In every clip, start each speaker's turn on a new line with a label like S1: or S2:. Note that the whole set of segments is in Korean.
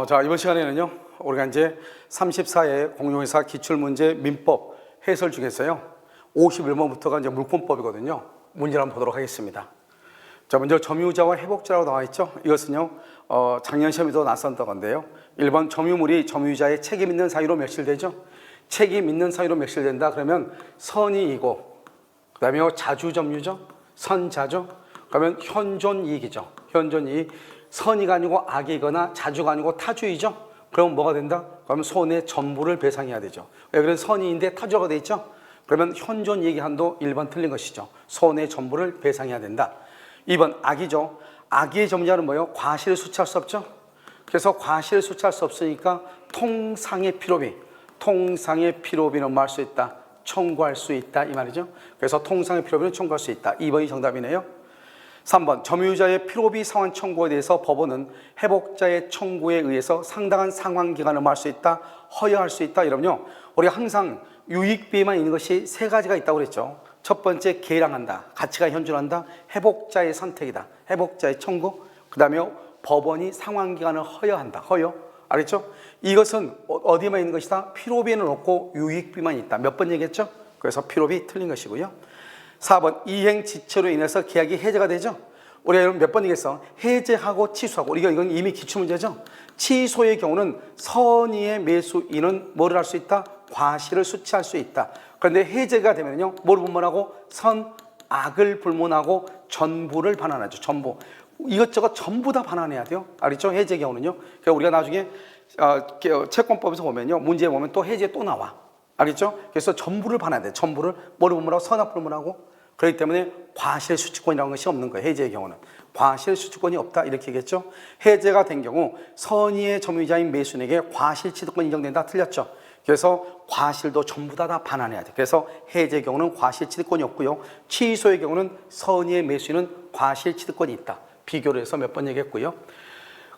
S1: 자, 이번 시간에는요, 우리가 이제 34회 공용회사 기출문제 민법 해설 중에서요, 51번부터가 이제 물권법이거든요. 문제를 한번 보도록 하겠습니다. 자, 먼저 점유자와 회복자라고 나와 있죠. 이것은요, 작년 시험에도 나왔었던 건데요. 1번 점유물이 점유자의 책임 있는 사유로 멸실되죠. 책임 있는 사유로 멸실된다 그러면 선이이고, 그 다음에 자주점유죠. 선자죠. 그러면 현존이익이죠. 현존이익. 선이가 아니고 악이거나 자주가 아니고 타주이죠. 그럼 뭐가 된다? 그러면 손의 전부를 배상해야 되죠. 왜 그런 선이인데 타주가 돼 있죠? 그러면 현존이익의 한도 1번 틀린 것이죠. 손의 전부를 배상해야 된다. 2번 악이죠. 악의 점유자는 뭐예요? 과실을 수취할 수 없죠. 그래서 과실을 수취할 수 없으니까 통상의 필요비는 뭐 할 수 있다? 청구할 수 있다 이 말이죠. 그래서 통상의 필요비는 청구할 수 있다. 2번이 정답이네요. 3번 점유자의 필요비 상환 청구에 대해서 법원은 회복자의 청구에 의해서 상당한 상환기간을 뭐 할 수 있다? 허용할 수 있다. 이러면요, 우리가 항상 유익비에만 있는 것이 세 가지가 있다고 그랬죠. 첫 번째, 계량한다, 가치가 현존한다, 회복자의 선택이다, 회복자의 청구. 그 다음에 법원이 상환기간을 허용한다. 허용. 알겠죠? 이것은 어디에만 있는 것이다? 필요비에는 없고 유익비만 있다. 몇 번 얘기했죠? 그래서 필요비 틀린 것이고요. 4번 이행 지체로 인해서 계약이 해제가 되죠. 우리가 몇 번 얘기했어? 해제하고 취소하고. 이건 이미 기출문제죠. 취소의 경우는 선의의 매수인은 뭐를 할 수 있다? 과실을 수취할 수 있다. 그런데 해제가 되면요, 뭐를 불문하고? 선악을 불문하고 전부를 반환하죠. 전부. 이것저것 전부 다 반환해야 돼요. 알겠죠? 해제 경우는요. 그러니까 우리가 나중에 채권법에서 보면요, 문제에 보면 또 해제 또 나와. 알겠죠? 그래서 전부를 반환해야 돼. 전부를 뭐를 불문하고? 선악 불문하고. 그렇기 때문에 과실 수취권이라는 것이 없는 거예요. 해제의 경우는 과실 수취권이 없다 이렇게 얘기했죠. 해제가 된 경우 선의의 점유자인 매수인에게 과실 취득권이 인정된다. 틀렸죠. 그래서 과실도 전부 다 반환해야 돼. 그래서 해제의 경우는 과실 취득권이 없고요. 취소의 경우는 선의의 매수인은 과실 취득권이 있다. 비교를 해서 몇 번 얘기했고요.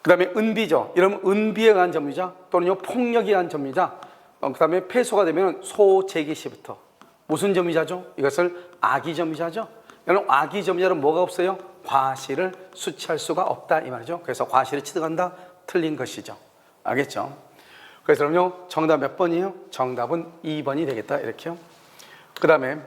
S1: 그 다음에 은비죠. 이러면 은비에 의한 점유자 또는 폭력에 의한 점유자. 그 다음에 패소가 되면 소재기 시부터 무슨 점유자죠? 이것을 악의점유자죠. 여러분, 악의점유자는 뭐가 없어요? 과실을 수취할 수가 없다 이 말이죠. 그래서 과실을 취득한다. 틀린 것이죠. 알겠죠? 그래서 그럼요, 정답 몇 번이에요? 정답은 2번이 되겠다 이렇게요. 그 다음에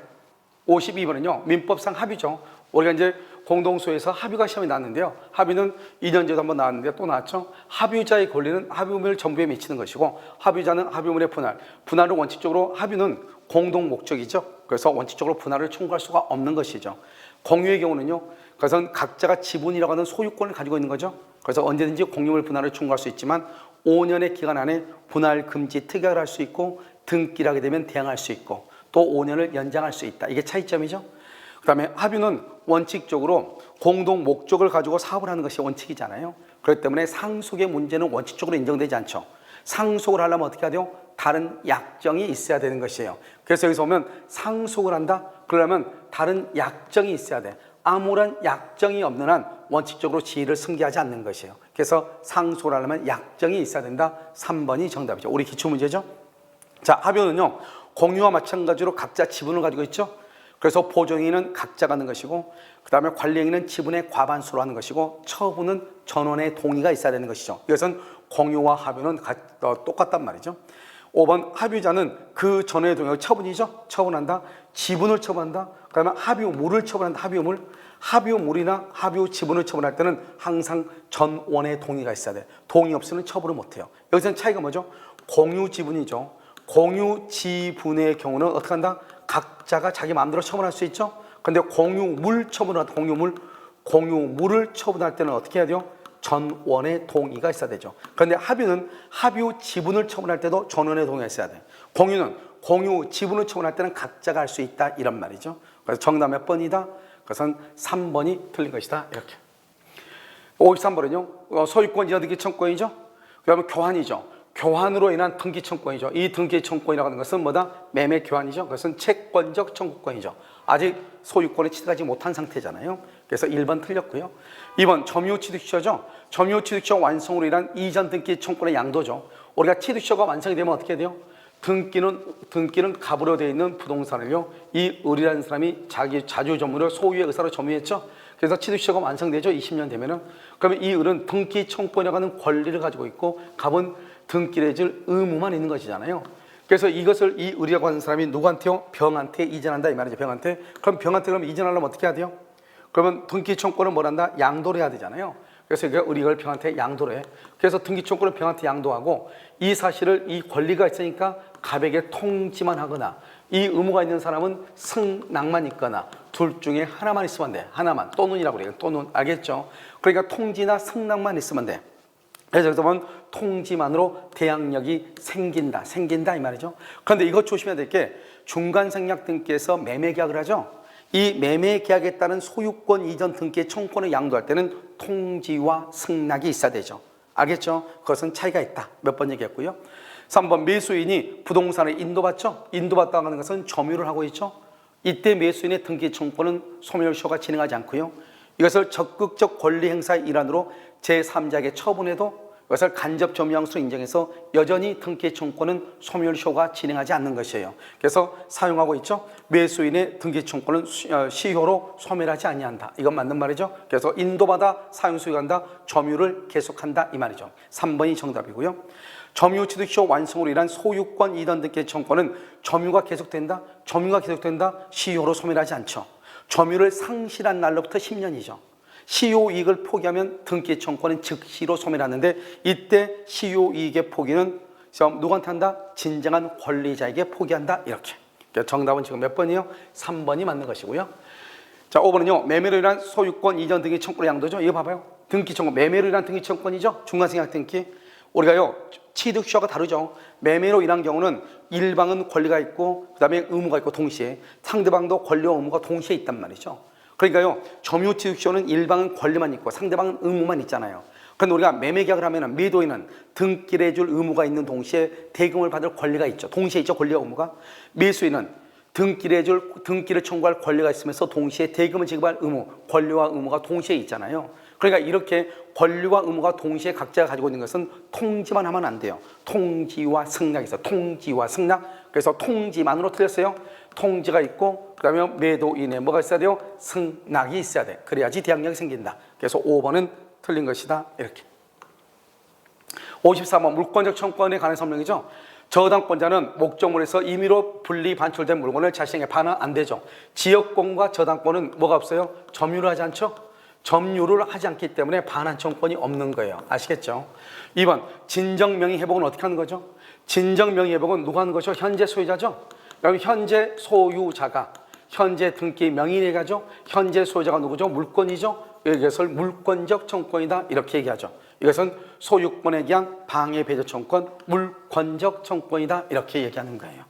S1: 52번은요 민법상 합의죠. 우리가 이제 공동소에서 합의가 시험이 나왔는데요, 합의는 2년 전에도 한번 나왔는데 또 나왔죠. 합의자의 권리는 합의물 전부에 미치는 것이고, 합의자는 합의물의 분할을 원칙적으로, 합의는 공동 목적이죠. 그래서 원칙적으로 분할을 청구할 수가 없는 것이죠. 공유의 경우는요, 그것은 각자가 지분이라고 하는 소유권을 가지고 있는 거죠. 그래서 언제든지 공유물 분할을 청구할 수 있지만 5년의 기간 안에 분할 금지 특약을 할 수 있고, 등기를 하게 되면 대항할 수 있고, 또 5년을 연장할 수 있다. 이게 차이점이죠. 그 다음에 합의는 원칙적으로 공동 목적을 가지고 사업을 하는 것이 원칙이잖아요. 그렇기 때문에 상속의 문제는 원칙적으로 인정되지 않죠. 상속을 하려면 어떻게 해야 돼요? 다른 약정이 있어야 되는 것이에요. 그래서 여기서 보면 상속을 한다? 그러려면 다른 약정이 있어야 돼. 아무런 약정이 없는 한 원칙적으로 지위를 승계하지 않는 것이에요. 그래서 상속을 하려면 약정이 있어야 된다. 3번이 정답이죠. 우리 기출문제죠. 자, 합의는요, 공유와 마찬가지로 각자 지분을 가지고 있죠. 그래서 보정행위는 각자가 하는 것이고, 그 다음에 관리행위는 지분의 과반수로 하는 것이고, 처분은 전원의 동의가 있어야 되는 것이죠. 이것은 공유와 합의는 똑같단 말이죠. 5번 합의자는 그 전원의 동의가 처분이죠. 처분한다. 지분을 처분한다. 그 다음에 합의물을 처분한다. 합의물이나 합의 지분을 처분할 때는 항상 전원의 동의가 있어야 돼. 동의 없이는 처분을 못해요. 여기서는 차이가 뭐죠? 공유 지분이죠. 공유 지분의 경우는 어떻게 한다? 각자가 자기 마음대로 처분할 수 있죠. 근데 공유물 처분을 할 때, 공유물을 처분할 때는 어떻게 해야 돼요? 전원의 동의가 있어야 되죠. 그런데 합의는 합의 지분을 처분할 때도 전원의 동의가 있어야 돼요. 공유는 공유 지분을 처분할 때는 각자가 할 수 있다 이런 말이죠. 그래서 정답 몇 번이다? 그것은 3번이 틀린 것이다 이렇게. 53번은요 소유권 이전 등기 청구권이죠. 그다음에 교환이죠. 교환으로 인한 등기 청구권이죠. 이 등기 청구권이라고 하는 것은 뭐다? 매매 교환이죠. 그것은 채권적 청구권이죠. 아직 소유권을 취득하지 못한 상태잖아요. 그래서 1번 틀렸고요. 2번 점유 취득시효죠. 점유 취득시효 완성으로 인한 이전 등기 청구권의 양도죠. 우리가 취득시효가 완성이 되면 어떻게 돼요? 등기는 갑으로 되어 있는 부동산을요, 이 을이라는 사람이 자기 자주 점유를 소유의 의사로 점유했죠. 그래서 취득시효가 완성되죠. 20년 되면은. 그러면 이 을은 등기 청구권이라고 하는 권리를 가지고 있고 갑은 등기를 해줄 의무만 있는 것이잖아요. 그래서 이것을 이 을이라고 하는 사람이 누구한테요? 병한테 이전한다 이 말이죠. 병한테. 그럼 병한테 그럼 이전하려면 어떻게 해야 돼요? 그러면 등기 청구권을 뭘 한다? 양도를 해야 되잖아요. 그래서 을이 이걸 병한테 양도를 해. 그래서 등기 청구권을 병한테 양도하고 이 사실을 이 권리가 있으니까 갑에게 통지만 하거나 이 의무가 있는 사람은 승낙만 있거나 둘 중에 하나만 있으면 돼. 하나만. 또는이라고 그래요. 또는. 알겠죠? 그러니까 통지나 승낙만 있으면 돼. 그래서 여기서 보면 통지만으로 대항력이 생긴다 이 말이죠. 그런데 이것 조심해야 될 게 중간생략 등기에서 매매계약을 하죠. 이 매매계약에 따른 소유권 이전 등기의 청구권을 양도할 때는 통지와 승낙이 있어야 되죠. 알겠죠? 그것은 차이가 있다. 몇 번 얘기했고요. 3번 매수인이 부동산을 인도받죠. 인도받다고 하는 것은 점유를 하고 있죠. 이때 매수인의 등기 청구권은 소멸시효가 진행하지 않고요. 이것을 적극적 권리 행사의 일환으로 제3자에게 처분해도 이것을 간접 점유양수로 인정해서 여전히 등기 청구권은 소멸시효가 진행하지 않는 것이에요. 그래서 사용하고 있죠. 매수인의 등기 청구권은 시효로 소멸하지 아니한다. 이건 맞는 말이죠. 그래서 인도받아 사용 수익한다. 점유를 계속한다 이 말이죠. 3번이 정답이고요. 점유 취득시효 완성으로 인한 소유권 이전 등기 청구권은 점유가 계속된다. 점유가 계속된다. 시효로 소멸하지 않죠. 점유를 상실한 날로부터 10년이죠. 시효 이익을 포기하면 등기 청구권은 즉시로 소멸하는데 이때 시효 이익의 포기는 누구한테 한다? 진정한 권리자에게 포기한다. 이렇게. 정답은 지금 몇 번이요? 3번이 맞는 것이고요. 자, 5번은요. 매매로 인한 소유권 이전 등기 청구권 양도죠. 이거 봐봐요. 등기 청구 매매로 인한 등기 청구권이죠. 중간생략 등기. 우리가요. 취득시효가 다르죠. 매매로 인한 경우는 일방은 권리가 있고 그다음에 의무가 있고 동시에 상대방도 권리와 의무가 동시에 있단 말이죠. 그러니까요. 점유 취득시효는 일방은 권리만 있고 상대방은 의무만 있잖아요. 그런데 우리가 매매계약을 하면 매도인은 등기를 해줄 의무가 있는 동시에 대금을 받을 권리가 있죠. 동시에 있죠. 권리와 의무가. 매수인은 등기를 청구할 권리가 있으면서 동시에 대금을 지급할 의무, 권리와 의무가 동시에 있잖아요. 그러니까 이렇게 권리와 의무가 동시에 각자가 가지고 있는 것은 통지만 하면 안 돼요. 통지와 승낙이 있어. 통지와 승낙. 그래서 통지만으로 틀렸어요. 통지가 있고 그다음에 매도인에 뭐가 있어야 돼요? 승낙이 있어야 돼. 그래야지 대항력이 생긴다. 그래서 5번은 틀린 것이다. 이렇게. 54번 물권적 청구권에 관한 설명이죠. 저당권자는 목적물에서 임의로 분리 반출된 물건을 자신에게 반환 안 되죠. 지역권과 저당권은 뭐가 없어요? 점유를 하지 않죠? 점유를 하지 않기 때문에 반환 청구권이 없는 거예요. 아시겠죠? 2번 진정명의 회복은 어떻게 하는 거죠? 진정명의 회복은 누가 하는 것이죠? 현재 소유자죠. 그럼 현재 소유자가 현재 등기 명의인에게 하죠. 현재 소유자가 누구죠? 물권이죠. 이것을 물권적 청구권이다 이렇게 얘기하죠. 이것은 소유권에 대한 방해 배제 청구권, 물권적 청구권이다 이렇게 얘기하는 거예요.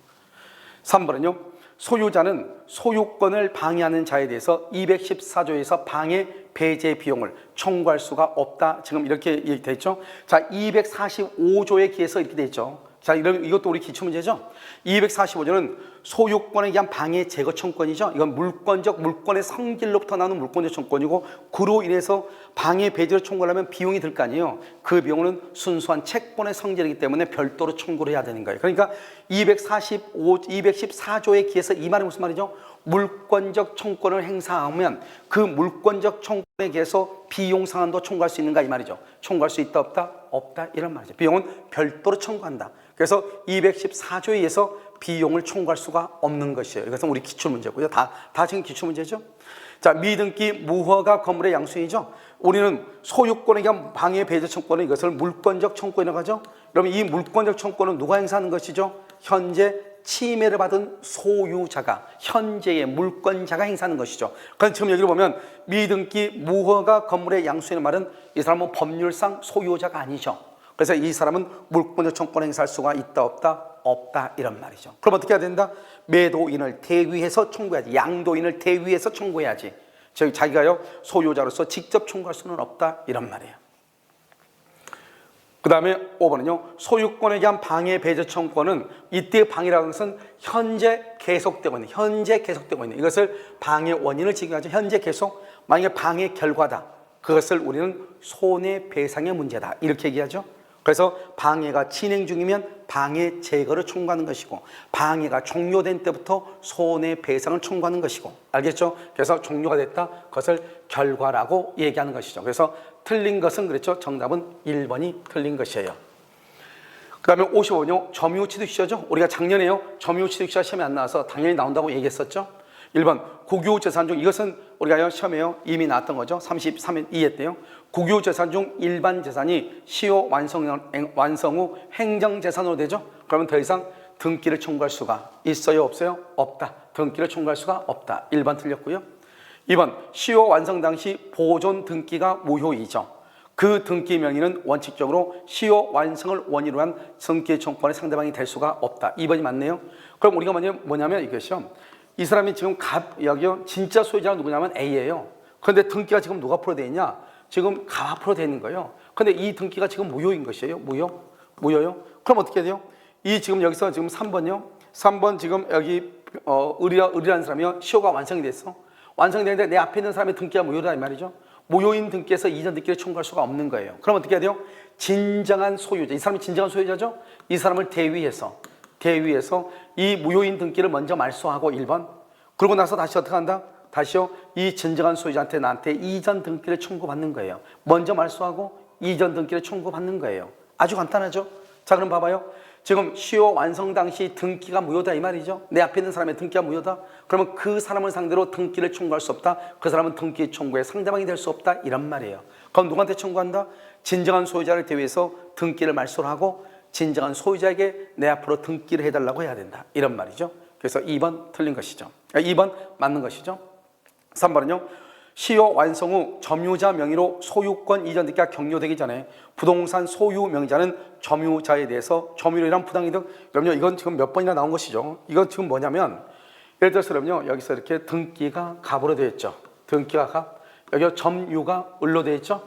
S1: 3번은요. 소유자는 소유권을 방해하는 자에 대해서 214조에서 방해 배제 비용을 청구할 수가 없다. 지금 이렇게 얘기되어 있죠. 자, 245조에 기해서 이렇게 되어 있죠. 자, 이것도 우리 기출문제죠. 245조는 소유권에 의한 방해 제거 청구권이죠. 이건 물권의 성질로부터 나오는 물권적 청구권이고 그로 인해서 방해 배제를 청구하려면 비용이 들 거 아니에요. 그 비용은 순수한 채권의 성질이기 때문에 별도로 청구를 해야 되는 거예요. 그러니까 214조에 기해서 이 말이 무슨 말이죠? 물권적 청구권을 행사하면 그 물권적 청구권에 기해서 비용 상환도 청구할 수 있는가 이 말이죠. 청구할 수 있다 없다? 없다 이런 말이죠. 비용은 별도로 청구한다. 그래서 214조에 의해서 비용을 청구할 수가 없는 것이에요. 이것은 우리 기출문제고요. 다 지금 기출문제죠. 자, 미등기 무허가 건물의 양수인이죠. 우리는 소유권에 의한 방해 배제 청구권은 이것을 물권적 청구권이라고 하죠. 그러면 이 물권적 청구권은 누가 행사하는 것이죠? 현재 침해를 받은 소유자가 현재의 물권자가 행사하는 것이죠. 그런데 지금 여기를 보면 미등기 무허가 건물의 양수인의 말은 이 사람은 법률상 소유자가 아니죠. 그래서 이 사람은 물권적 청구권을 행사할 수가 있다 없다? 없다 이런 말이죠. 그럼 어떻게 해야 된다? 매도인을 대위해서 청구해야지. 양도인을 대위해서 청구해야지. 즉 자기가요 소유자로서 직접 청구할 수는 없다 이런 말이에요. 그 다음에 5번은요. 소유권에 대한 방해 배제 청구권은 이때 방해라는 것은 현재 계속되고 있는 이것을 방해 원인을 지정하죠. 현재 계속. 만약에 방해 결과다. 그것을 우리는 손해배상의 문제다 이렇게 얘기하죠. 그래서 방해가 진행 중이면 방해 제거를 청구하는 것이고 방해가 종료된 때부터 손해배상을 청구하는 것이고 알겠죠? 그래서 종료가 됐다. 그것을 결과라고 얘기하는 것이죠. 그래서 틀린 것은 그랬죠. 정답은 1번이 틀린 것이에요. 그 다음에 55번요. 점유취득시효죠. 우리가 작년에요. 점유취득시효 시험에 안 나와서 당연히 나온다고 얘기했었죠. 1번 국유재산 중 이것은 우리가 시험에요. 이미 나왔던 거죠. 33회 2회 때요. 국유재산 중 일반 재산이 시효 완성 후 행정재산으로 되죠. 그러면 더 이상 등기를 청구할 수가 있어요? 없어요? 없다. 등기를 청구할 수가 없다. 1번 틀렸고요. 2번 시효 완성 당시 보존 등기가 무효이죠. 그 등기 명의는 원칙적으로 시효 완성을 원인으로 한 등기 청구권의 상대방이 될 수가 없다. 2번이 맞네요. 그럼 우리가 뭐냐면 이것이요. 이 사람이 지금 여기요 진짜 소유자가 누구냐면 A예요. 그런데 등기가 지금 누가 앞으로 돼 있냐? 지금 가 앞으로 돼 있는 거예요. 그런데 이 등기가 지금 무효인 것이에요. 무효요? 그럼 어떻게 돼요? 이 지금 여기서 지금 3번요. 3번 지금 여기 의리라는 사람이요. 시효가 완성이 됐어. 완성이 되는데 내 앞에 있는 사람의 등기가 무효다 이 말이죠. 무효인 등기에서 이전 등기를 청구할 수가 없는 거예요. 그럼 어떻게 해야 돼요? 진정한 소유자. 이 사람이 진정한 소유자죠? 이 사람을 대위해서 이 무효인 등기를 먼저 말소하고 1번. 그러고 나서 다시 어떻게 한다? 다시요. 이 진정한 소유자한테 나한테 이전 등기를 청구받는 거예요. 먼저 말소하고 이전 등기를 청구받는 거예요. 아주 간단하죠? 자, 그럼 봐봐요. 지금 시효 완성 당시 등기가 무효다 이 말이죠. 내 앞에 있는 사람의 등기가 무효다. 그러면 그 사람을 상대로 등기를 청구할 수 없다. 그 사람은 등기 청구의 상대방이 될 수 없다. 이런 말이에요. 그럼 누구한테 청구한다? 진정한 소유자를 대위해서 등기를 말소를 하고 진정한 소유자에게 내 앞으로 등기를 해달라고 해야 된다. 이런 말이죠. 그래서 2번 틀린 것이죠. 2번 맞는 것이죠. 3번은요. 시효 완성 후 점유자 명의로 소유권 이전 등기가 격려되기 전에 부동산 소유 명의자는 점유자에 대해서 점유로 인한 부당이득. 그럼요, 이건 지금 몇 번이나 나온 것이죠. 이건 지금 뭐냐면 예를 들어서 그럼요, 여기서 이렇게 등기가 갑으로 되어 있죠. 등기가 갑. 여기 점유가 을로 되어 있죠.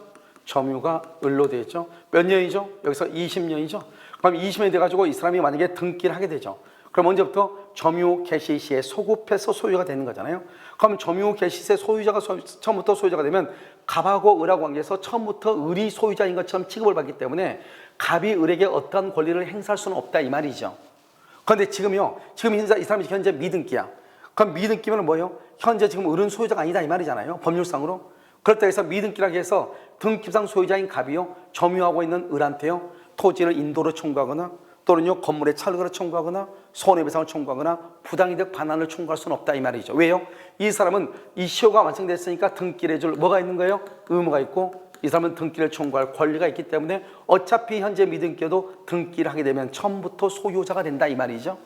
S1: 점유가 을로 되어 있죠. 몇 년이죠? 여기서 20년이죠. 그럼 20년이 돼가지고 이 사람이 만약에 등기를 하게 되죠. 그럼 언제부터? 점유 개시 시에 소급해서 소유가 되는 거잖아요. 그럼 점유 개시 시에 소유자가 처음부터 소유자가 되면 갑하고 을하고 관계에서 처음부터 을이 소유자인 것처럼 취급을 받기 때문에 갑이 을에게 어떠한 권리를 행사할 수는 없다 이 말이죠. 그런데 지금요, 지금 이 사람이 현재 미등기야. 그럼 미등기면 뭐예요? 현재 지금 을은 소유자가 아니다 이 말이잖아요. 법률상으로. 그렇다 해서 미등기라고 해서 등기상 소유자인 갑이요, 점유하고 있는 을한테요, 토지를 인도로 청구하거나 또는요 건물의 철거를 청구하거나 손해배상을 청구하거나 부당이득 반환을 청구할 수는 없다 이 말이죠. 왜요? 이 사람은 이 시효가 완성됐으니까 등기를 해줄 뭐가 있는 거예요? 의무가 있고 이 사람은 등기를 청구할 권리가 있기 때문에 어차피 현재 미등기여도 등기를 하게 되면 처음부터 소유자가 된다 이 말이죠.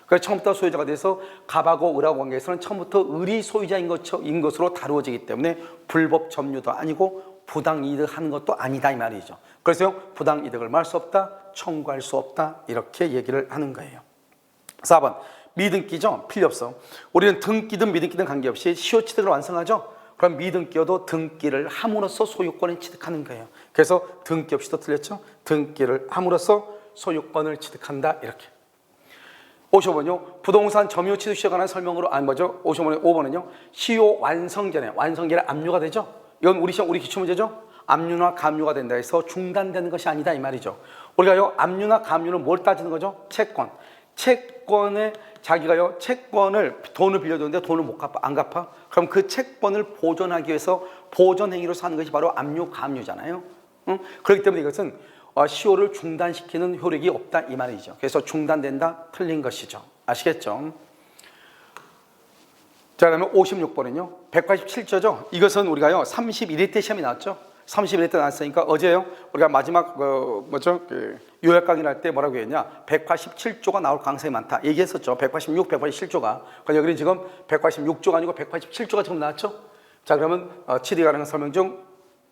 S1: 그래서 처음부터 소유자가 돼서 갑하고 을하고 관계에서는 처음부터 을이 소유자인 것으로 다루어지기 때문에 불법 점유도 아니고 부당이득 하는 것도 아니다 이 말이죠. 그래서 부당이득을 말할 수 없다, 청구할 수 없다 이렇게 얘기를 하는 거예요. 4번 미등기죠. 필요 없어. 우리는 등기든 미등기든 관계없이 시효 취득을 완성하죠. 그럼 미등기여도 등기를 함으로써 소유권을 취득하는 거예요. 그래서 등기 없이도 틀렸죠. 등기를 함으로써 소유권을 취득한다 이렇게. 55번요. 부동산 점유 취득 시효에 관한 설명으로 5번은요. 시효 완성 전에 완성계는 압류가 되죠. 이건 우리 기출문제죠. 압류나 감류가 된다 해서 중단되는 것이 아니다 이 말이죠. 우리가요 압류나 감류는 뭘 따지는 거죠? 채권에 자기가요 채권을 돈을 빌려줬는데 돈을 안 갚아. 그럼 그 채권을 보존하기 위해서 보존 행위로서 하는 것이 바로 압류 감류잖아요. 그렇기 때문에 이것은 시효를 중단시키는 효력이 없다 이 말이죠. 그래서 중단된다 틀린 것이죠. 아시겠죠? 자, 그러면 56번은요. 187조죠. 이것은 우리가요 31회 때 시험이 나왔죠. 31회 때 나왔으니까 어제요 우리가 마지막 요약 강의를 할 때 뭐라고 했냐, 187조가 나올 가능성이 많다 얘기했었죠. 186, 187조가. 그래서 여기는 지금 186조가 아니고 187조가 지금 나왔죠. 자, 그러면 치리 가능한 설명 중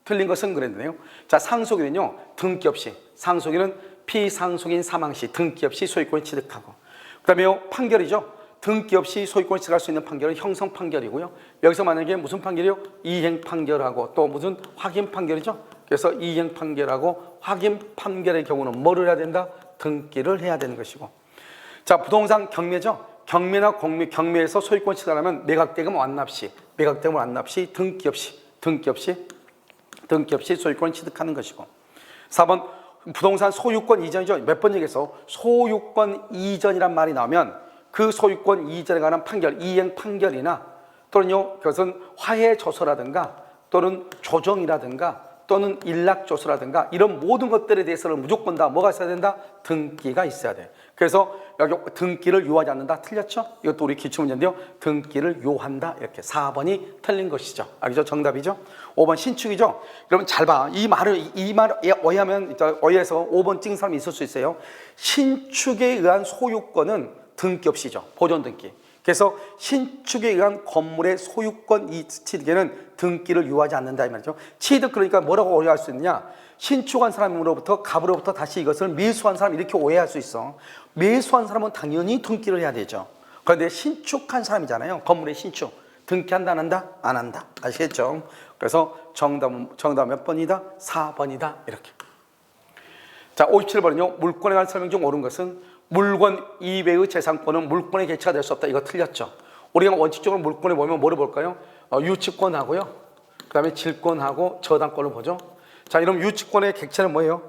S1: 틀린 것은 그랬네요. 자, 상속인은요 등기 없이, 상속인은 피상속인 사망 시 등기 없이 소유권을 취득하고, 그 다음에 판결이죠. 등기 없이 소유권을 취득할 수 있는 판결은 형성 판결이고요. 여기서 만약에 무슨 판결이요? 이행 판결하고 또 무슨 확인 판결이죠. 그래서 이행 판결하고 확인 판결의 경우는 뭐를 해야 된다? 등기를 해야 되는 것이고. 자, 부동산 경매죠. 경매나 경매에서 소유권 취득하려면 매각대금 완납 시, 매각대금 완납 시 등기 없이 소유권 취득하는 것이고. 4번 부동산 소유권 이전이죠. 몇 번 얘기해서 소유권 이전이란 말이 나오면 그 소유권 이전에 관한 판결, 이행 판결이나 또는요 그것은 화해 조서라든가 또는 조정이라든가 또는 일락조서라든가 이런 모든 것들에 대해서는 무조건 다 뭐가 있어야 된다? 등기가 있어야 돼. 그래서 여기 등기를 요하지 않는다. 틀렸죠? 이것도 우리 기출문제인데요. 등기를 요한다. 이렇게 4번이 틀린 것이죠. 알겠죠? 정답이죠? 5번 신축이죠? 그러면 잘 봐. 이 말을 어휘하면, 어휘해서 5번 찍은 사람이 있을 수 있어요. 신축에 의한 소유권은 등기 없이죠. 보존 등기. 그래서 신축에 의한 건물의 소유권 이 취득에는 등기를 요하지 않는다 이 말이죠. 취득 그러니까 뭐라고 오해할 수 있느냐? 신축한 사람으로부터 갑으로부터 다시 이것을 매수한 사람 이렇게 오해할 수 있어. 매수한 사람은 당연히 등기를 해야 되죠. 그런데 신축한 사람이잖아요. 건물의 신축. 등기한다 안 한다? 안 한다. 아시겠죠? 그래서 정답 몇 번이다? 4번이다. 이렇게. 자, 57번은요. 물건에 관한 설명 중 옳은 것은 물건 이외의 재산권은 물권의 객체가 될 수 없다. 이거 틀렸죠. 우리가 원칙적으로 물권에 보면 뭐를 볼까요? 유치권하고요. 그 다음에 질권하고 저당권을 보죠. 자, 이러면 유치권의 객체는 뭐예요?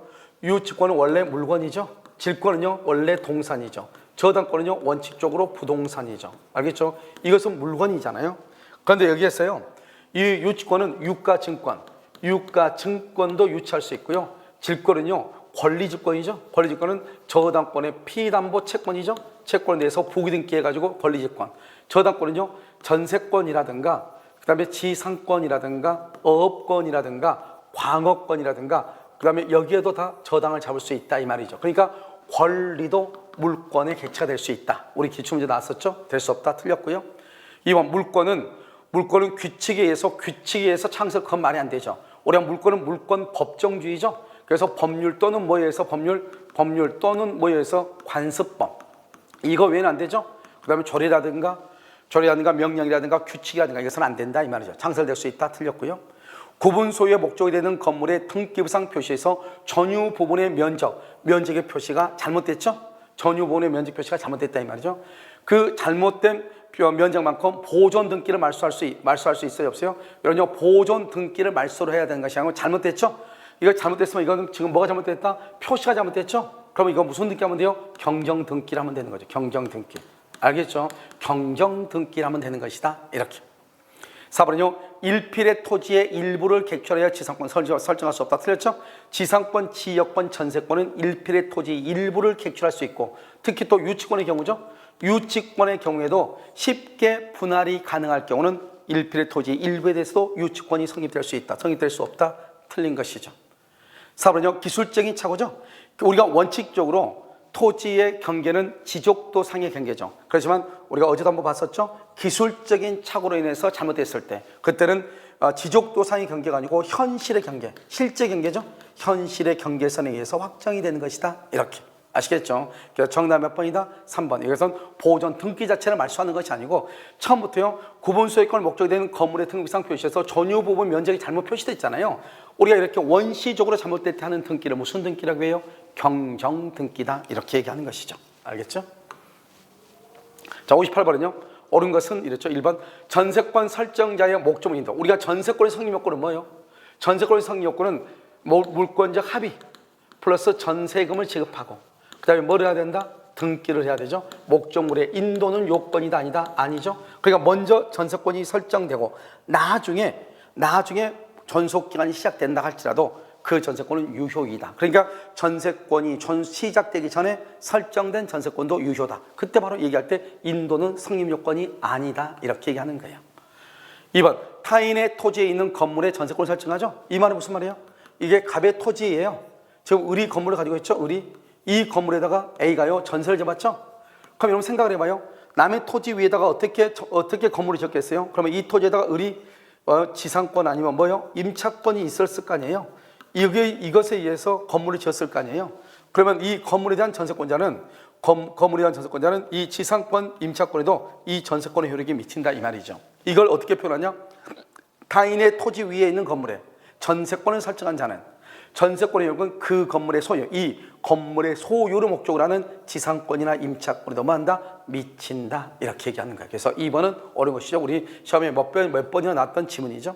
S1: 유치권은 원래 물건이죠. 질권은요, 원래 동산이죠. 저당권은요, 원칙적으로 부동산이죠. 알겠죠? 이것은 물건이잖아요. 그런데 여기에서요, 이 유치권은 유가증권, 유가증권도 유치할 수 있고요. 질권은요, 권리질권이죠. 권리질권은 저당권의 피담보 채권이죠. 채권에 대해서 부기등기해가지고 권리질권. 저당권은요, 전세권이라든가, 그 다음에 지상권이라든가, 어업권이라든가, 광업권이라든가, 그 다음에 여기에도 다 저당을 잡을 수 있다 이 말이죠. 그러니까 권리도 물권의 객체가 될 수 있다. 우리 기출문제 나왔었죠? 될 수 없다. 틀렸고요. 2번 물권은 규칙에 의해서 창설건 말이 안 되죠. 우리가 물권은 물권 법정주의죠. 그래서 법률 또는 뭐에 의해서 법률 또는 뭐에 의해서 관습법. 이거 외에는 안 되죠. 그 다음에 조례라든가 명령이라든가 규칙이라든가 이것은 안 된다 이 말이죠. 창설될 수 있다. 틀렸고요. 구분 소유의 목적이 되는 건물의 등기부상 표시에서 전유 부분의 면적의 표시가 잘못됐죠. 전유 부분의 면적 표시가 잘못됐다 이 말이죠. 그 잘못된 면적만큼 보존 등기를 말소할 수 있어요 없어요? 이런요 보존 등기를 말소를 해야 되는 것이 아니고 잘못됐죠. 이거 잘못됐으면 이거는 지금 뭐가 잘못됐다? 표시가 잘못됐죠? 그럼 이거 무슨 등기 하면 돼요? 경정 등기를 하면 되는 거죠. 경정 등기. 알겠죠? 경정 등기를 하면 되는 것이다. 이렇게. 4번은요. 일필의 토지의 일부를 객출하여 지상권 설정할 수 없다. 틀렸죠? 지상권, 지역권, 전세권은 일필의 토지 일부를 객출할 수 있고 특히 또 유치권의 경우죠. 유치권의 경우에도 쉽게 분할이 가능할 경우는 일필의 토지 일부에 대해서도 유치권이 성립될 수 있다. 성립될 수 없다. 틀린 것이죠. 4번은요. 기술적인 착오죠. 우리가 원칙적으로 토지의 경계는 지적도상의 경계죠. 그렇지만 우리가 어제도 한번 봤었죠. 기술적인 착오로 인해서 잘못됐을 때 그때는 지적도상의 경계가 아니고 현실의 경계, 실제 경계죠. 현실의 경계선에 의해서 확정이 되는 것이다. 이렇게. 아시겠죠? 그래서 정답 몇 번이다? 3번. 이것은 보존 등기 자체를 말소하는 것이 아니고 처음부터요. 구분소유권 목적이 되는 건물의 등기상 표시에서 전유 부분 면적이 잘못 표시됐잖아요. 우리가 이렇게 원시적으로 잘못될 때 하는 등기를 무슨 등기라고 해요? 경정 등기다. 이렇게 얘기하는 것이죠. 알겠죠? 자, 58번은요. 옳은 것은 이랬죠. 1번 전세권 설정자의 목적물인다. 우리가 전세권의 성립 요건은 뭐예요? 전세권의 성립 요건은 물권적 합의 플러스 전세금을 지급하고 그 다음에 뭘 해야 된다? 등기를 해야 되죠. 목적물의 인도는 요건이다 아니다? 아니죠. 그러니까 먼저 전세권이 설정되고 나중에 전속기간이 시작된다 할지라도 그 전세권은 유효이다. 그러니까 전세권이 시작되기 전에 설정된 전세권도 유효다. 그때 바로 얘기할 때 인도는 성립 요건이 아니다. 이렇게 얘기하는 거예요. 2번 타인의 토지에 있는 건물의 전세권을 설정하죠. 이 말은 무슨 말이에요? 이게 갑의 토지예요. 지금 을이 건물을 가지고 있죠. 을이 이 건물에다가 A가요 전세를 잡았죠. 그럼 여러분 생각을 해봐요. 남의 토지 위에다가 어떻게 건물을 지었겠어요? 그러면 이 토지에다가 을이 지상권 아니면 뭐요? 임차권이 있었을 거 아니에요. 이것에 의해서 건물을 지었을 거 아니에요. 그러면 이 건물에 대한 전세권자는 이 지상권, 임차권에도 이 건물의 효력이 미친다 이 말이죠. 이걸 어떻게 표현하냐? 타인의 토지 위에 있는 건물에 전세권을 설정한 자는 전세권의 효력은 그 건물의 소유, 이 건물의 소유를 목적으로 하는 지상권이나 임차권에도 뭐한다? 미친다. 이렇게 얘기하는 거예요. 그래서 2번은 어려운 것이죠. 우리 시험에 몇 번이나 나왔던 지문이죠.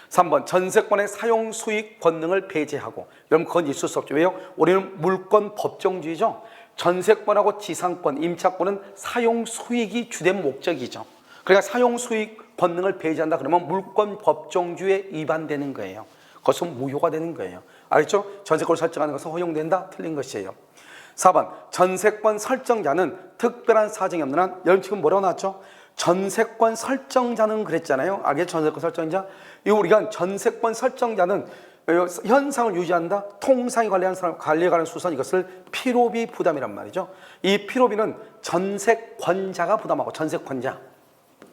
S1: 3번 전세권의 사용 수익 권능을 배제하고. 여러분 그건 있을 수 없죠. 왜요? 우리는 물권 법정주의죠. 전세권하고 지상권, 임차권은 사용 수익이 주된 목적이죠. 그러니까 사용 수익 권능을 배제한다 그러면 물권 법정주의에 위반되는 거예요. 그것은 무효가 되는 거예요. 알겠죠? 전세권을 설정하는 것은 허용된다? 틀린 것이에요. 4번 전세권 설정자는 특별한 사정이 없는 한, 여러분 지금 뭐라고 나왔죠? 전세권 설정자는 그랬잖아요. 알겠죠? 전세권 설정자. 이 우리가 전세권 설정자는 현상을 유지한다. 통상에 관리에 관한 수선, 이것을 필요비 부담이란 말이죠. 이 필요비는 전세권자가 부담하고, 전세권자.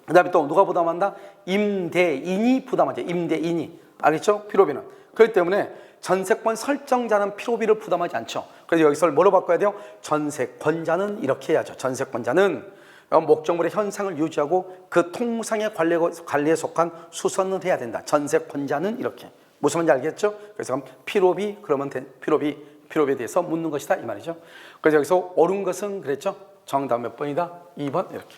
S1: 그 다음에 또 누가 부담한다? 임대인이 부담하죠. 임대인이. 알겠죠? 필요비는. 그렇기 때문에 전세권 설정자는 필요비를 부담하지 않죠. 그래서 여기서 뭐로 바꿔야 돼요? 전세권자는 이렇게 해야죠. 전세권자는 목적물의 현상을 유지하고 그 통상의 관리에 속한 수선을 해야 된다. 전세권자는 이렇게. 무슨 말인지 알겠죠? 그래서 필요비, 그러면 필요비에 대해서 묻는 것이다 이 말이죠. 그래서 여기서 옳은 것은 그랬죠? 정답 몇 번이다? 2번 이렇게.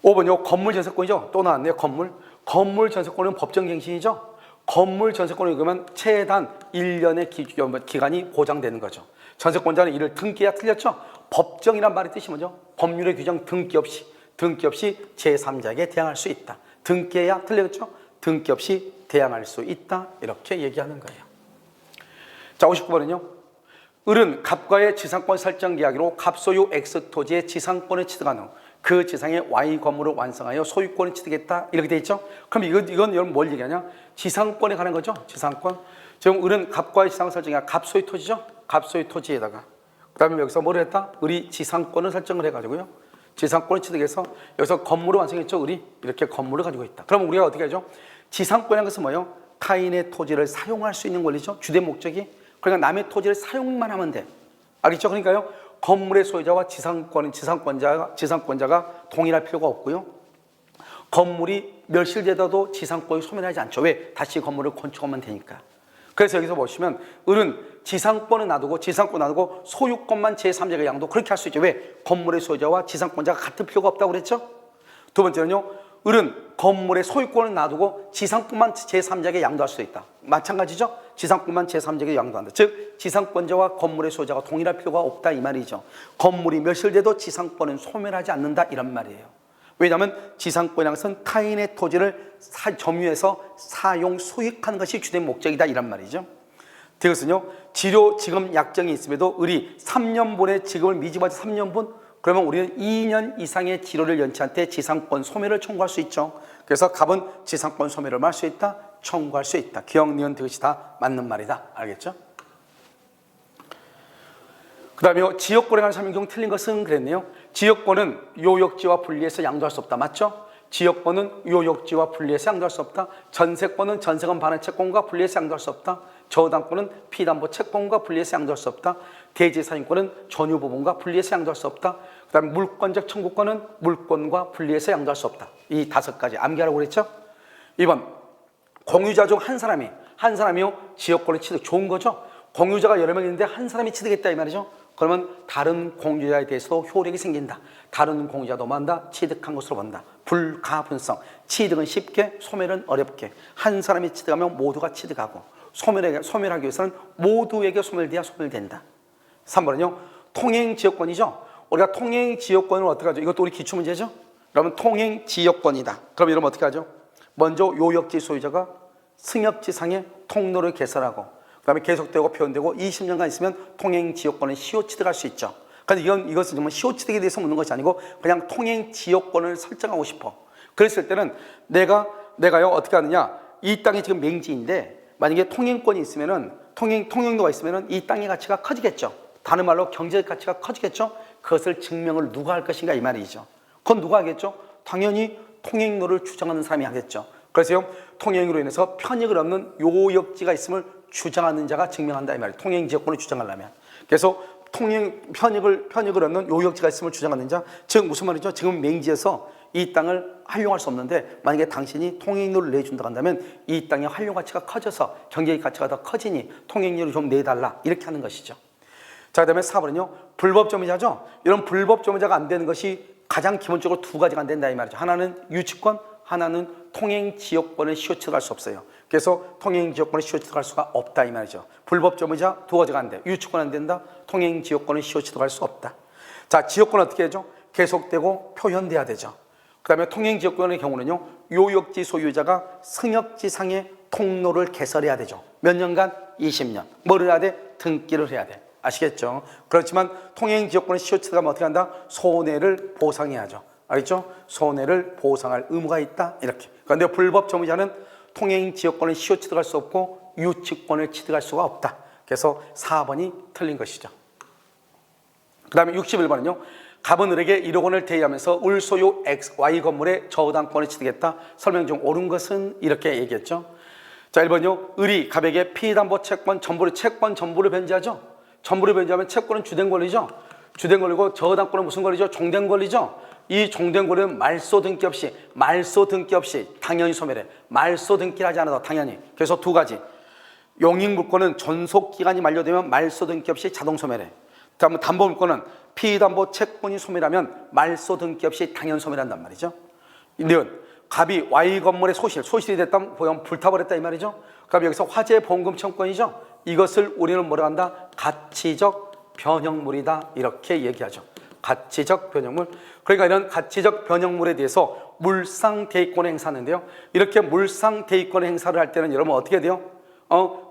S1: 5번요. 건물 전세권이죠. 또 나왔네요. 건물 전세권은 법정갱신이죠. 건물 전세권을 그러면 최단 1년의 기간이 보장되는 거죠. 전세권자는 이를 등기해야 틀렸죠. 법정이란 말의 뜻이 뭐죠? 법률의 규정 등기 없이 제3자에게 대항할 수 있다. 등기해야 틀렸죠. 등기 없이 대항할 수 있다. 이렇게 얘기하는 거예요. 자, 59번은요. 을은 갑과의 지상권 설정 계약으로 갑소유 X 토지의 지상권을 취득한 후 그 지상에 Y 건물을 완성하여 소유권을 취득했다. 이렇게 돼 있죠. 그럼 이건 여러분 뭘 얘기하냐? 지상권에 관한 거죠. 지상권. 지금 을은 갑과의 지상 설정이 갑소유 토지죠. 갑소유 토지에다가 그다음에 여기서 뭘 했다? 을이 지상권을 설정을 해가지고요. 지상권을 취득해서 여기서 건물을 완성했죠. 을이 이렇게 건물을 가지고 있다. 그럼 우리가 어떻게 하죠? 지상권이라는 것은 뭐예요? 타인의 토지를 사용할 수 있는 권리죠. 주된 목적이. 그러니까 남의 토지를 사용만 하면 돼. 알겠죠? 그러니까요. 건물의 소유자와 지상권자가 동일할 필요가 없고요. 건물이 멸실되더라도 지상권이 소멸하지 않죠. 왜? 다시 건물을 건축하면 되니까. 그래서 여기서 보시면 을은 지상권은 놔두고 소유권만 제3자에게 양도, 그렇게 할 수 있죠. 왜? 건물의 소유자와 지상권자가 같을 필요가 없다고 그랬죠. 두 번째는요. 을은 건물의 소유권을 놔두고 지상권만 제3자에게 양도할 수 있다. 마찬가지죠. 지상권만 제3자에게 양도한다. 즉 지상권자와 건물의 소유자가 동일할 필요가 없다 이 말이죠. 건물이 멸실돼도 지상권은 소멸하지 않는다 이런 말이에요. 왜냐하면 지상권이라는 것은 타인의 토지를 점유해서 사용, 수익하는 것이 주된 목적이다 이란 말이죠. 이것은요. 지료 지급 약정이 있음에도 을이 3년분의 지급을 미집어서 3년분, 그러면 우리는 2년 이상의 지료를 연체한 때 지상권 소멸을 청구할 수 있죠. 그래서 갑은 지상권 소멸을 할 수 있다, 청구할 수 있다. 기억, 니은, 그것이 다 맞는 말이다. 알겠죠? 그 다음에 지역권에 관한 설명 중 틀린 것은 그랬네요. 지역권은 요역지와 분리해서 양도할 수 없다. 맞죠? 지역권은 요역지와 분리해서 양도할 수 없다. 전세권은 전세권 반환 채권과 분리해서 양도할 수 없다. 저당권은 피담보 채권과 분리해서 양도할 수 없다. 대지사용권은 전유 부분과 분리해서 양도할 수 없다. 그 다음에 물권적 청구권은 물권과 분리해서 양도할 수 없다. 이 5가지 암기하라고 그랬죠? 2번 공유자 중 한 사람이요 지역권을 취득. 좋은 거죠? 공유자가 여러 명 있는데 한 사람이 취득했다 이 말이죠. 그러면 다른 공유자에 대해서도 효력이 생긴다. 다른 공유자도 만다 취득한 것으로 본다. 불가분성. 취득은 쉽게, 소멸은 어렵게. 한 사람이 취득하면 모두가 취득하고, 소멸하기 위해서는 모두에게 소멸돼야 소멸된다. 3번은요. 통행지역권이죠. 우리가 통행지역권을 어떻게 하죠? 이것도 우리 기출문제죠. 그러면 통행지역권이다. 그럼 이러면 어떻게 하죠? 먼저 요역지 소유자가 승역지상에 통로를 개설하고, 그 다음에 계속되고 표현되고 20년간 있으면 통행지역권을 시효취득할 수 있죠. 그런데 이것은 정말 시효취득에 대해서 묻는 것이 아니고 그냥 통행지역권을 설정하고 싶어. 그랬을 때는 내가요 어떻게 하느냐? 이 땅이 지금 맹지인데 만약에 통행권이 있으면은 통행로가 있으면은 이 땅의 가치가 커지겠죠. 다른 말로 경제적 가치가 커지겠죠. 그것을 증명을 누가 할 것인가 이 말이죠. 그건 누가 하겠죠? 당연히 통행로를 주장하는 사람이 하겠죠. 그래서 통행으로 인해서 편익을 얻는 요역지가 있음을 주장하는 자가 증명한다 이 말이에요. 통행지역권을 주장하려면. 그래서 편익을 얻는 요역지가 있음을 주장하는 자, 즉 무슨 말이죠? 지금 맹지에서 이 땅을 활용할 수 없는데 만약에 당신이 통행료를 내준다고 한다면 이 땅의 활용 가치가 커져서 경제적 가치가 더 커지니 통행료를 좀 내달라 이렇게 하는 것이죠. 자, 그 다음에 4번은요. 불법점유자죠. 이런 불법점유자가 안 되는 것이 가장 기본적으로 2가지가 안 된다 이 말이죠. 하나는 유치권, 하나는 통행지역권을 시효취득할 수 없어요. 그래서 통행지역권을 시효취득할 수가 없다 이 말이죠. 불법점유자 2가지가 안 돼. 유치권 안 된다. 통행지역권을 시효취득할 수 없다. 자, 지역권은 어떻게 하죠? 계속되고 표현돼야 되죠. 그 다음에 통행지역권의 경우는요. 요역지 소유자가 승역지상에 통로를 개설해야 되죠. 몇 년간? 20년. 뭐를 해야 돼? 등기를 해야 돼. 아시겠죠? 그렇지만 통행지역권의 시효치가 어떻게 한다? 손해를 보상해야죠. 알겠죠? 손해를 보상할 의무가 있다. 이렇게. 그런데 불법 점유자는 통행지역권의 시효취득할 수 없고 유치권을 취득할 수가 없다. 그래서 4번이 틀린 것이죠. 그 다음에 61번은요. 갑은 을에게 1억 원을 대여하면서 을 소유 Y 건물의 저당권을 취득했다. 설명 중 옳은 것은 이렇게 얘기했죠. 자, 1번요. 을이 갑에게 피담보 채권 전부를 변제하죠. 전부를 변제하면 채권은 주된 권리죠. 주된 권리고 저당권은 무슨 권리죠? 종된 권리죠. 이 종된 권리는 말소 등기 없이 당연히 소멸해. 말소 등기를 하지 않아도 당연히. 그래서 두 가지. 용익물권은 존속기간이 만료되면 말소 등기 없이 자동 소멸해. 다음은 담보물권은 피담보 채권이 소멸하면 말소 등기 없이 당연 소멸한단 말이죠. 이는 갑이 Y 건물의 소실이 됐다면 보면 불타버렸다 이 말이죠. 그럼 여기서 화재 보험금 청구권이죠. 이것을 우리는 뭐라 한다? 가치적 변형물이다 이렇게 얘기하죠. 가치적 변형물. 그러니까 이런 가치적 변형물에 대해서 물상대위권을 행사하는데요. 이렇게 물상대위권을 행사를 할 때는 여러분 어떻게 돼요?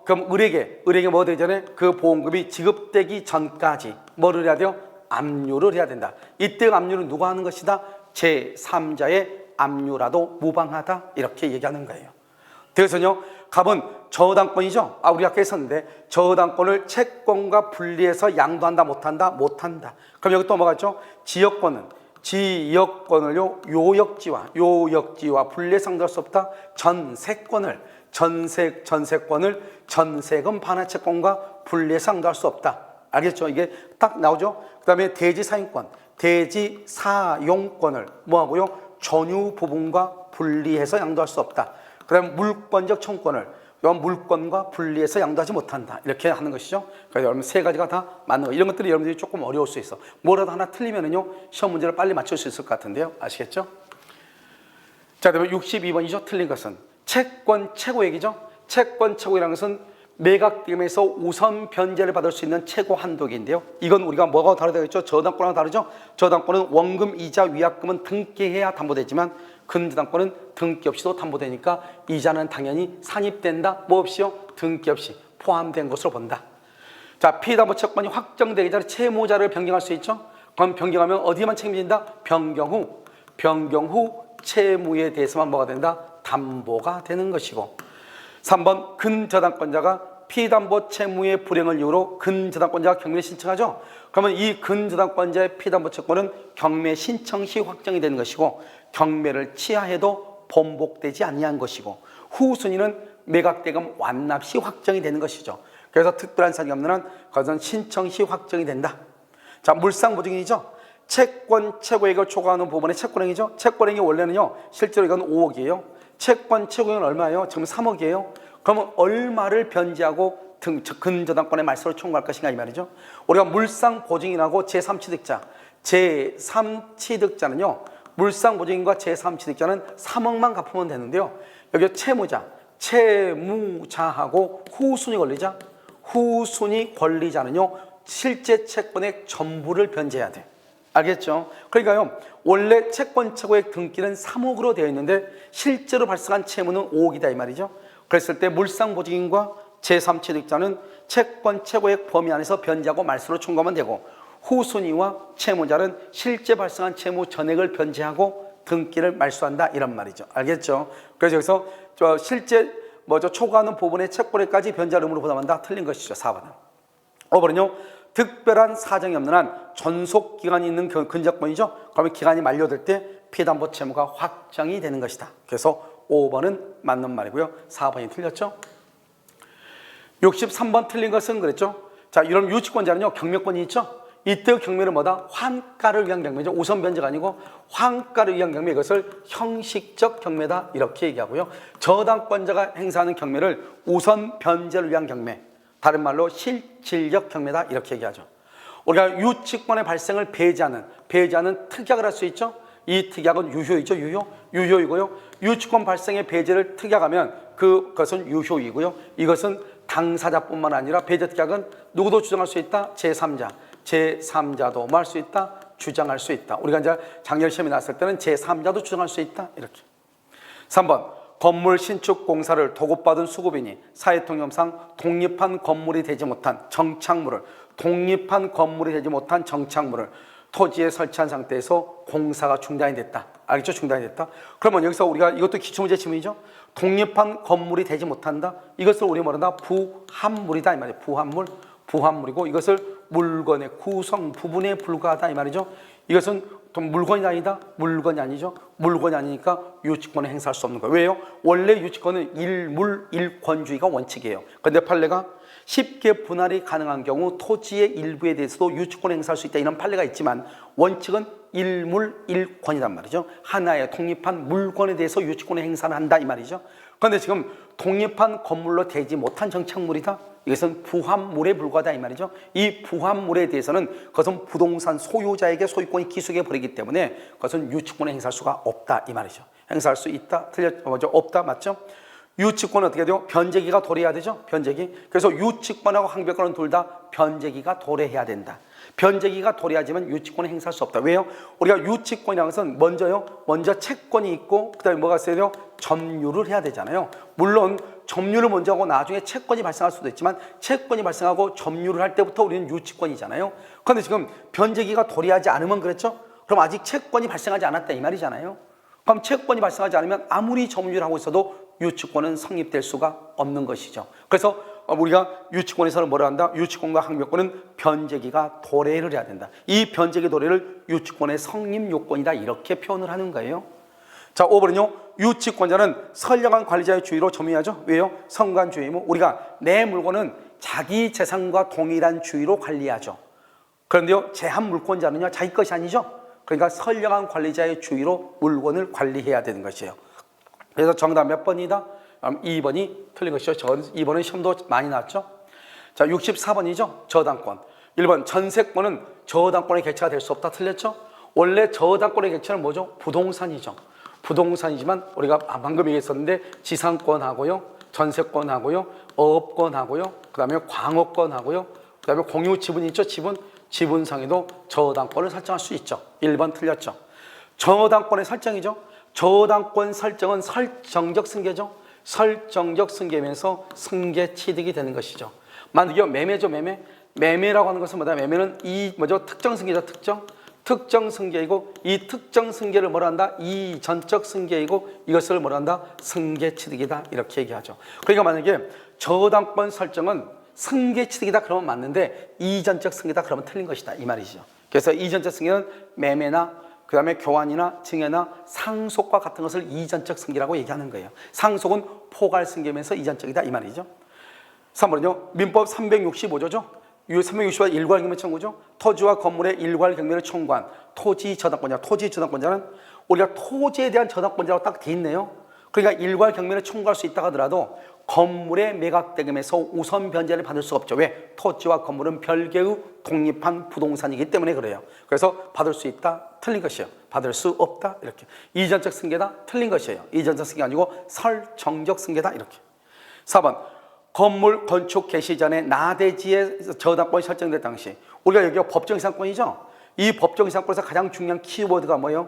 S1: 그럼 을에게 뭐 되잖아요? 그 보험금이 지급되기 전까지 뭐를 해야 돼요? 압류를 해야 된다. 이때 압류는 누가 하는 것이다? 제3자의 압류라도 무방하다 이렇게 얘기하는 거예요. 그래서요, 갑은 저당권이죠. 우리 아까 했었는데 저당권을 채권과 분리해서 양도한다 못한다? 못한다. 그럼 여기 또 뭐가 있죠? 지역권을요 요역지와 분리해서 양도할 수 없다. 전세권을 전세금 반환 채권과 분리해서 양도할 수 없다. 알겠죠? 이게 딱 나오죠. 그 다음에 대지사용권을 뭐하고요? 전유 부분과 분리해서 양도할 수 없다. 그 다음에 물권적 청구권을 물권과 분리해서 양도하지 못한다. 이렇게 하는 것이죠. 그래서 여러분 세 가지가 다 맞는 거. 이런 것들이 여러분들이 조금 어려울 수 있어. 뭐라도 하나 틀리면은요 시험 문제를 빨리 맞출 수 있을 것 같은데요. 아시겠죠? 자, 그다음에 62번이죠. 틀린 것은 채권 최고액이죠. 채권 최고액이라는 것은 매각됨에서 우선 변제를 받을 수 있는 최고 한도기인데요. 이건 우리가 뭐가 다르다고 했죠? 저당권하고 다르죠? 저당권은 원금, 이자, 위약금은 등기해야 담보되지만 근저당권은 등기 없이도 담보되니까 이자는 당연히 산입된다. 뭐 없이요? 등기 없이 포함된 것으로 본다. 자, 피담보 채권이 확정되기 전에 채무자를 변경할 수 있죠? 그럼 변경하면 어디에만 책임진다? 변경 후 채무에 대해서만 뭐가 된다? 담보가 되는 것이고. 3번 근저당권자가 피담보 채무의 불행을 이유로 근저당권자가 경매를 신청하죠. 그러면 이 근저당권자의 피담보 채권은 경매 신청 시 확정이 되는 것이고 경매를 취하해도 번복되지 아니한 것이고 후순위는 매각대금 완납 시 확정이 되는 것이죠. 그래서 특별한 사정이 없는 한 그것은 신청 시 확정이 된다. 자, 물상보증이죠. 채권 최고액을 초과하는 부분의 채권행위죠. 채권행위 원래는요 실제로 이건 5억이에요. 채권 최고액은 얼마예요? 지금 3억이에요. 그러면 얼마를 변제하고 근저당권의 말소를 청구할 것인가 이 말이죠. 우리가 물상보증인하고 제3취득자는요 물상보증인과 제3취득자는 3억만 갚으면 되는데요. 여기 채무자하고 후순위 권리자는요 실제 채권액 전부를 변제해야 돼. 알겠죠? 그러니까요 원래 채권 최고액 등기는 3억으로 되어 있는데 실제로 발생한 채무는 5억이다 이 말이죠. 그랬을 때 물상보증인과 제3취득자는 채권 최고액 범위 안에서 변제하고 말소로 청구하면 되고 후순위와 채무자는 실제 발생한 채무 전액을 변제하고 등기를 말소한다 이런 말이죠. 알겠죠? 그래서 여기서 실제 초과하는 부분의 채권액까지 변제할 의무로 부담한다. 틀린 것이죠. 4번은. 5번은요. 특별한 사정이 없는 한 존속기간이 있는 근저권이죠. 그러면 기간이 만료될 때 피담보 채무가 확정이 되는 것이다. 그래서 5번은 맞는 말이고요. 4번이 틀렸죠. 63번 틀린 것은 그랬죠. 자, 이런 유치권자는요 경매권이 있죠. 이때 경매는 뭐다? 환가를 위한 경매죠. 우선 변제가 아니고 환가를 위한 경매, 이것을 형식적 경매다 이렇게 얘기하고요. 저당권자가 행사하는 경매를 우선 변제를 위한 경매, 다른 말로 실질적 경매다 이렇게 얘기하죠. 우리가 유치권의 발생을 배제하는 특약을 할 수 있죠. 이 특약은 유효이죠. 유효이고요. 유치권 발생의 배제를 특약하면 그것은 유효이고요. 이것은 당사자뿐만 아니라 배제 특약은 누구도 주장할 수 있다. 제3자도 뭐 할 수 있다. 주장할 수 있다. 우리가 이제 작년 시험에 나왔을 때는 제3자도 주장할 수 있다. 이렇게. 3번 건물 신축 공사를 도급받은 수급인이 사회통념상 독립한 건물이 되지 못한 정착물을 토지에 설치한 상태에서 공사가 중단이 됐다. 알겠죠? 중단이 됐다. 그러면 여기서 우리가 이것도 기초문제 지문이죠. 독립한 건물이 되지 못한다. 이것을 우리 뭐란다? 부합물이다 이 말이에요. 부합물이고 이것을 물건의 구성 부분에 불과하다 이 말이죠. 이것은 물건이 아니다. 물건이 아니죠. 물건이 아니니까 유치권을 행사할 수 없는 거예요. 왜요? 원래 유치권은 일물일권주의가 원칙이에요. 그런데 판례가 쉽게 분할이 가능한 경우 토지의 일부에 대해서도 유치권을 행사할 수 있다 이런 판례가 있지만 원칙은 일물일권이란 말이죠. 하나의 독립한 물건에 대해서 유치권을 행사를 한다 이 말이죠. 그런데 지금 독립한 건물로 되지 못한 정착물이다. 이것은 부합물에 불과하다 이 말이죠. 이 부합물에 대해서는 그것은 부동산 소유자에게 소유권이 기속해 버리기 때문에 그것은 유치권을 행사할 수가 없다 이 말이죠. 행사할 수 있다, 없다 맞죠? 유치권은 어떻게 돼요? 변제기가 도래해야 되죠. 변제기. 그래서 유치권하고 항변권은 둘 다 변제기가 도래해야 된다. 변제기가 도래하지만 유치권을 행사할 수 없다. 왜요? 우리가 유치권이라는 것은 먼저 채권이 있고 그다음에 뭐가 있어야 돼요? 점유를 해야 되잖아요. 물론 점유를 먼저 하고 나중에 채권이 발생할 수도 있지만 채권이 발생하고 점유를 할 때부터 우리는 유치권이잖아요. 그런데 지금 변제기가 도래하지 않으면 그랬죠? 그럼 아직 채권이 발생하지 않았다 이 말이잖아요. 그럼 채권이 발생하지 않으면 아무리 점유를 하고 있어도 유치권은 성립될 수가 없는 것이죠. 그래서 우리가 유치권에서는 뭐라 한다? 유치권과 항변권은 변제기가 도래를 해야 된다. 이 변제기 도래를 유치권의 성립 요건이다 이렇게 표현을 하는 거예요. 자, 5번은요. 유치권자는 선량한 관리자의 주의로 점유하죠. 왜요? 성관주의무. 우리가 내 물건은 자기 재산과 동일한 주의로 관리하죠. 그런데요. 제한 물권자는요. 자기 것이 아니죠. 그러니까 선량한 관리자의 주의로 물건을 관리해야 되는 것이에요. 그래서 정답 몇 번이다? 2번이 틀린 것이죠. 2번은 시험도 많이 나왔죠. 자, 64번이죠. 저당권. 1번 전세권은 저당권의 객체가 될 수 없다. 틀렸죠? 원래 저당권의 객체는 뭐죠? 부동산이죠. 부동산이지만 우리가 방금 얘기했었는데 지상권하고요, 전세권하고요, 어업권하고요, 그 다음에 광업권하고요, 그 다음에 공유지분이 있죠. 지분상에도 저당권을 설정할 수 있죠. 1번 틀렸죠. 저당권의 설정이죠. 저당권 설정은 설정적 승계죠. 설정적 승계면서 승계 취득이 되는 것이죠. 만약에 매매죠, 매매라고 하는 것은 뭐다? 매매는 특정 승계죠, 특정 승계이고 이 특정 승계를 뭐라 한다? 이전적 승계이고 이것을 뭐라 한다? 승계 취득이다 이렇게 얘기하죠. 그러니까 만약에 저당권 설정은 승계 취득이다 그러면 맞는데 이전적 승계다 그러면 틀린 것이다 이 말이죠. 그래서 이전적 승계는 매매나 그 다음에 교환이나 증여나 상속과 같은 것을 이전적 승계라고 얘기하는 거예요. 상속은 포괄 승계면서 이전적이다 이 말이죠. 3번은요. 민법 365조죠. 365조 일괄 경매 청구죠. 토지와 건물의 일괄 경매를 청구한 토지 저당권자는 우리가 토지에 대한 저당권자라고 딱 돼 있네요. 그러니까 일괄 경매를 청구할 수 있다 하더라도 건물의 매각대금에서 우선 변제를 받을 수가 없죠. 왜? 토지와 건물은 별개의 독립한 부동산이기 때문에 그래요. 그래서 받을 수 있다, 틀린 것이에요. 받을 수 없다, 이렇게. 이전적 승계다, 틀린 것이에요. 이전적 승계가 아니고 설정적 승계다, 이렇게. 4번 건물 건축 개시 전에 나대지의 저당권이 설정될 당시 우리가 여기가 법정이상권이죠. 이 법정이상권에서 가장 중요한 키워드가 뭐예요?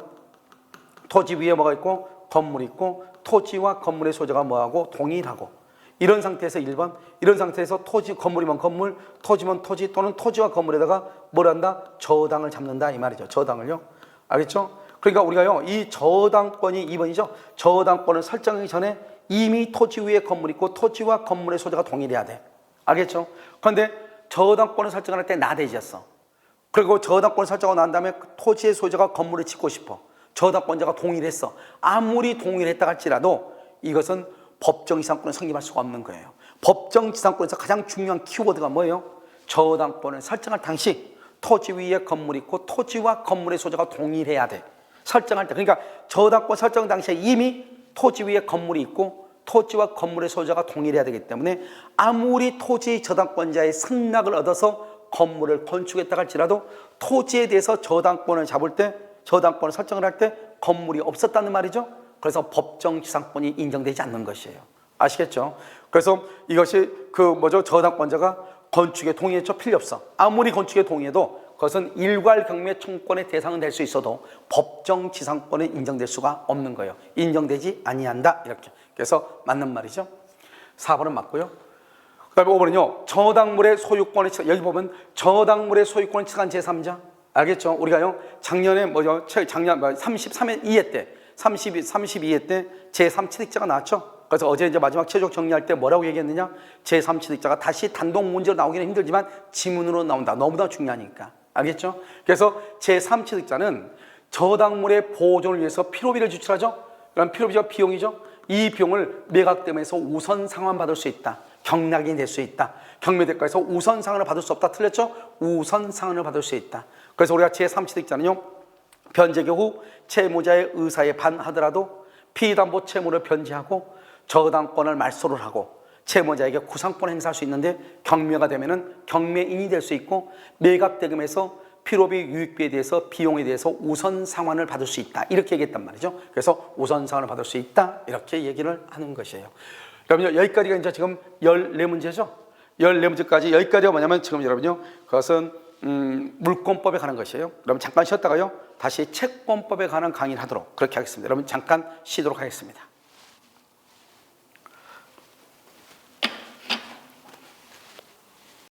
S1: 토지 위에 뭐가 있고 건물이 있고 토지와 건물의 소재가 뭐하고 동일하고 이런 상태에서 1번 이런 상태에서 건물이면 건물, 토지면 토지 또는 토지와 건물에다가 뭘 한다? 저당을 잡는다 이 말이죠. 저당을요. 알겠죠? 그러니까 우리가요 이 저당권이 2번이죠. 저당권을 설정하기 전에 이미 토지 위에 건물이 있고 토지와 건물의 소재가 동일해야 돼. 알겠죠? 그런데 저당권을 설정할 때 나대지였어. 그리고 저당권을 설정하고 난 다음에 토지의 소재가 건물을 짓고 싶어. 저당권자가 동일했어. 아무리 동일했다 할지라도 이것은 법정지상권을 성립할 수가 없는 거예요. 법정지상권에서 가장 중요한 키워드가 뭐예요? 저당권을 설정할 당시 토지 위에 건물이 있고 토지와 건물의 소재가 동일해야 돼. 설정할 때. 그러니까 저당권 설정 당시에 이미 토지 위에 건물이 있고 토지와 건물의 소재가 동일해야 되기 때문에 아무리 토지 저당권자의 승낙을 얻어서 건물을 건축했다 할지라도 토지에 대해서 저당권을 잡을 때 저당권을 설정을 할 때 건물이 없었다는 말이죠. 그래서 법정지상권이 인정되지 않는 것이에요. 아시겠죠? 그래서 이것이 저당권자가 건축에 동의했죠? 필요 없어. 아무리 건축에 동의해도 그것은 일괄 경매 청구권의 대상은 될 수 있어도 법정 지상권은 인정될 수가 없는 거예요. 인정되지 아니한다 이렇게. 그래서 맞는 말이죠. 4번은 맞고요. 그 다음에 5번은요. 저당물의 소유권을 여기 보면 저당물의 소유권을 취득한 제3자 알겠죠? 우리가요 작년에 뭐죠? 작년 32회 때 32회 때 제3취득자가 나왔죠. 그래서 어제 이제 마지막 최종 정리할 때 뭐라고 얘기했느냐? 제3취득자가 다시 단독 문제로 나오기는 힘들지만 지문으로 나온다. 너무나 중요하니까. 알겠죠? 그래서 제3취득자는 저당물의 보존을 위해서 필요비를 지출하죠. 그럼 필요비가 비용이죠. 이 비용을 매각됨에서 우선 상환받을 수 있다. 경락이 될 수 있다. 경매대가에서 우선 상환을 받을 수 없다. 틀렸죠? 우선 상환을 받을 수 있다. 그래서 우리가 제3취득자는요. 변제 경우 채무자의 의사에 반하더라도 피담보 채무를 변제하고 저당권을 말소를 하고 채무자에게 구상권을 행사할 수 있는데 경매가 되면은 경매인이 될 수 있고 매각대금에서 필요비 유익비에 대해서 비용에 대해서 우선 상환을 받을 수 있다. 이렇게 얘기했단 말이죠. 그래서 우선 상환을 받을 수 있다. 이렇게 얘기를 하는 것이에요. 여러분요, 여기까지가 이제 지금 14문제죠. 14문제까지 여기까지가 뭐냐면 지금 여러분요, 그것은 물권법에 관한 것이에요. 여러분 잠깐 쉬었다가요, 다시 채권법에 관한 강의를 하도록 그렇게 하겠습니다. 여러분 잠깐 쉬도록 하겠습니다.